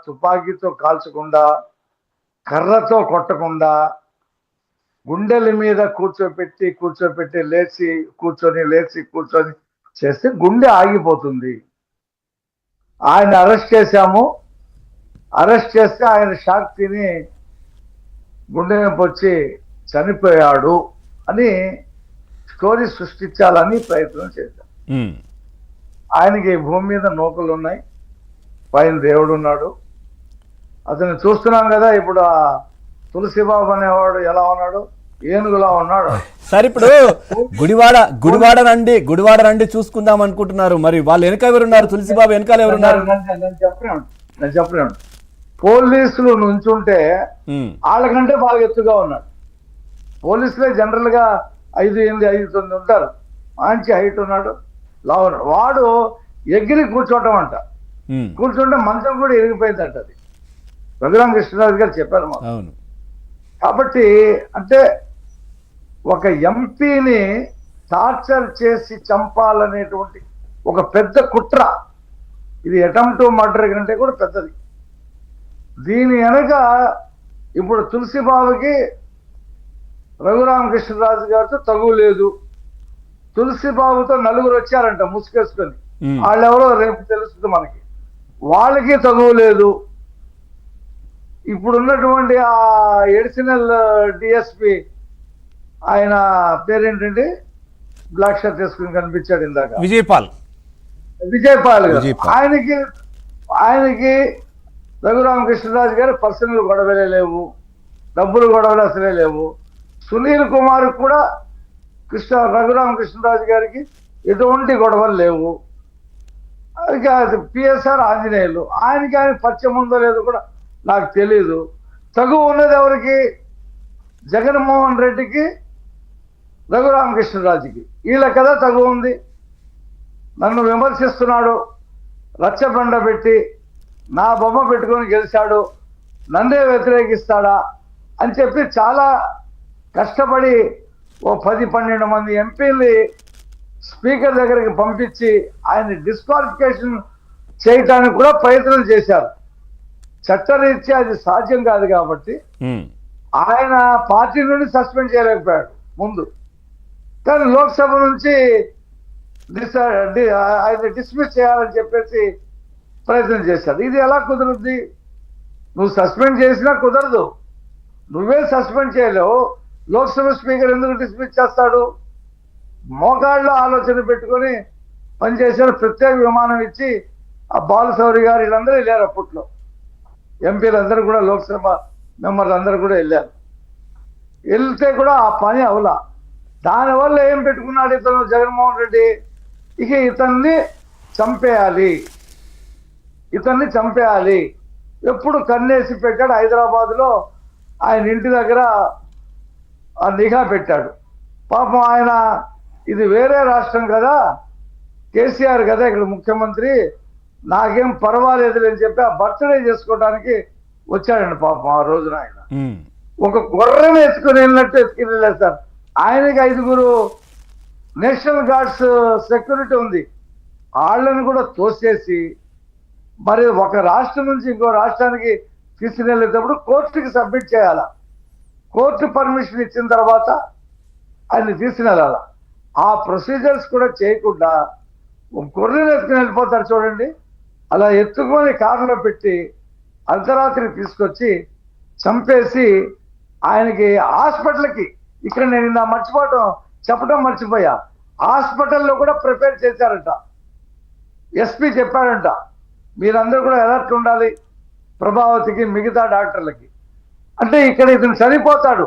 తుపాకీతో కాల్చకుండా, కర్రతో కొట్టకుండా, గుండెల మీద కూర్చోపెట్టి లేచి కూర్చొని చేస్తే గుండె ఆగిపోతుంది. ఆయన అరెస్ట్ చేశాము. అరెస్ట్ చేస్తే ఆయన షాక్ తిని గుండె నొప్పి వచ్చి చనిపోయాడు అని స్టోరీ సృష్టించాలని ప్రయత్నం చేశాం. ఆయనకి భూమి మీద నూకలు ఉన్నాయి, పైన దేవుడు ఉన్నాడు. అతను చూస్తున్నాం కదా. ఇప్పుడు ఆ తులసిబాబు అనేవాడు ఎలా ఉన్నాడు, ఏనుగులా ఉన్నాడు. సరే, ఇప్పుడు గుడివాడ రండి చూసుకుందాం అనుకుంటున్నారు. మరి వాళ్ళు వెనక ఎవరున్నారు? తులసిబాబు వెనకాల ఎవరున్నారు? నేను చెప్పలేను. పోలీసులు నుంచుంటే వాళ్ళకంటే బాగా ఎత్తుగా ఉన్నాడు. పోలీసులే జనరల్ గా 5'8", 5'9" ఉంటారు. మంచి హైట్ ఉన్నాడు, లావు ఉన్నాడు. వాడు ఎగిరి కూర్చోవటం అంట. కూర్చుంటే మంచం కూడా ఎరిగిపోయిందంట. అది రఘురామకృష్ణరాజు గారు చెప్పారు మాకు. కాబట్టి అంటే ఒక ఎంపీని టార్చర్ చేసి చంపాలనేటువంటి ఒక పెద్ద కుట్ర. ఇది అటెంప్ట్ మర్డర్ కంటే కూడా పెద్దది. దీని వెనక ఇప్పుడు తులసిబాబుకి రఘురామకృష్ణరాజు గారితో తగువ లేదు. తులసిబాబుతో 4 వచ్చారంట ముసుకేసుకొని. వాళ్ళెవరో రేపు తెలుస్తుంది మనకి. వాళ్ళకి తగువ లేదు. ఇప్పుడున్నటువంటి ఆ ఎడిషనల్ డిఎస్పి ఆయన పేరేంటండి, బ్లాక్ షర్ట్ వేసుకుని కనిపించాడు ఇందాక, విజయపాల్ గారు. ఆయనకి రఘురామకృష్ణరాజు గారు పర్సనల్ గొడవలే లేవు, డబ్బులు గొడవలు అసలే లేవు. సునీల్ కుమార్ కూడా రఘురామకృష్ణరాజు గారికి ఎటువంటి గొడవలు లేవు. అది పిఎస్ఆర్ ఆంజనేయులు. ఆయన పరిచయం ఉందో లేదో కూడా నాకు తెలీదు. తగువ ఉన్నది ఎవరికి? జగన్మోహన్ రెడ్డికి, రఘురామకృష్ణరాజుకి. వీళ్ళ కదా తగువ ఉంది. నన్ను విమర్శిస్తున్నాడు, రచ్చబండ పెట్టి నా బొమ్మ పెట్టుకొని గెలిచాడు, నన్నే వ్యతిరేకిస్తాడా అని చెప్పి చాలా కష్టపడి ఓ 10-12 మంది ఎంపీల్ని స్పీకర్ దగ్గరికి పంపించి ఆయన డిస్క్వాలిఫికేషన్ చేయటానికి కూడా ప్రయత్నం చేశారు. చట్టరీత్యా అది సాధ్యం కాదు కాబట్టి ఆయన పార్టీ నుండి సస్పెండ్ చేయలేకపోయాడు ముందు. కానీ లోక్సభ నుంచి ఆయన డిస్మిస్ చేయాలని చెప్పేసి ప్రయత్నం చేశారు. ఇది ఎలా కుదురుద్ది? నువ్వు సస్పెండ్ చేసినా కుదరదు. నువ్వే సస్పెండ్ చేయలేవు, లోక్సభ స్పీకర్ ఎందుకు డిస్మిస్ చేస్తాడు? మోకాళ్ళలో ఆలోచన పెట్టుకొని పనిచేసిన ప్రత్యేక విమానం ఇచ్చి ఆ బాలశౌరి గారు వీళ్ళందరూ వెళ్ళారు. అప్పట్లో ఎంపీలందరూ కూడా, లోక్సభ మెంబర్లు అందరూ కూడా వెళ్ళారు. వెళ్తే కూడా ఆ పని అవలా. దానివల్ల ఏం పెట్టుకున్నాడు ఇతను జగన్మోహన్ రెడ్డి? ఇక ఇతన్ని చంపేయాలి. ఎప్పుడు కన్నేసి పెట్టాడు. హైదరాబాద్లో ఆయన ఇంటి దగ్గర ఆ నిఘా పెట్టాడు. పాపం ఆయన ఇది వేరే రాష్ట్రం కదా, కేసీఆర్ కదా ఇక్కడ ముఖ్యమంత్రి, నాకేం పర్వాలేదు అని చెప్పి ఆ బర్త్డే చేసుకోవడానికి వచ్చాడండి. పాపం ఆ రోజున ఆయన ఒక గొర్రెని ఎత్తుకుని వెళ్ళినట్టు ఎత్తుకుని వెళ్ళారు సార్. ఆయనకి 5 నేషనల్ గార్డ్స్ సెక్యూరిటీ ఉంది. వాళ్ళని కూడా తోసేసి మరి ఒక రాష్ట్రం నుంచి ఇంకో రాష్ట్రానికి తీసుకెళ్ళేటప్పుడు కోర్టుకి సబ్మిట్ చేయాల. కోర్టు పర్మిషన్ ఇచ్చిన తర్వాత ఆయన తీసుకెళ్ళాల. ఆ ప్రొసీజర్స్ కూడా చేయకుండా గొర్రెలు ఎత్తుకుని వెళ్ళిపోతారు చూడండి. అలా ఎత్తుకొని కారులో పెట్టి అర్ధరాత్రి తీసుకొచ్చి చంపేసి ఆయనకి హాస్పిటల్కి, ఇక్కడ నేను నా చెప్పడం మర్చిపోయా, హాస్పిటల్లో కూడా ప్రిపేర్ చేశారంట. ఎస్పీ చెప్పాడంట, మీరందరూ కూడా అలర్ట్ ఉండాలి ప్రభావతికి, మిగతా డాక్టర్లకి. అంటే ఇక్కడ ఇతను చనిపోతాడు,